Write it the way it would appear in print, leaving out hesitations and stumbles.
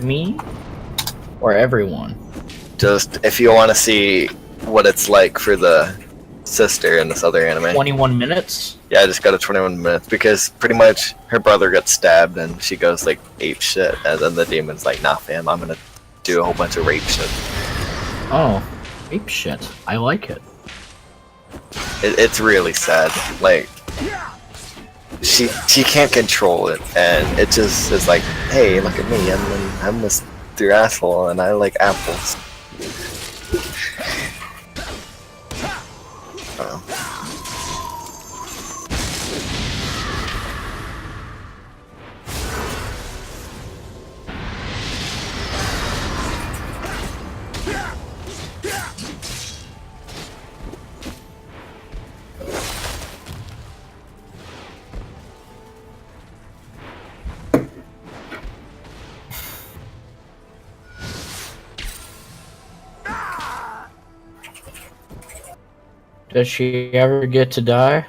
me or everyone? Just if you want to see what it's like for the sister in this other anime. 21 minutes? Yeah, I just got a 21 minutes because pretty much her brother gets stabbed and she goes like ape shit, and then the demon's like, nah fam, I'm gonna do a whole bunch of rape shit. Oh, ape shit. I like it. It's really sad. Like, she can't control it, and it just is like, hey, look at me, I'm this your asshole, and I like apples. Oh. Does she ever get to die?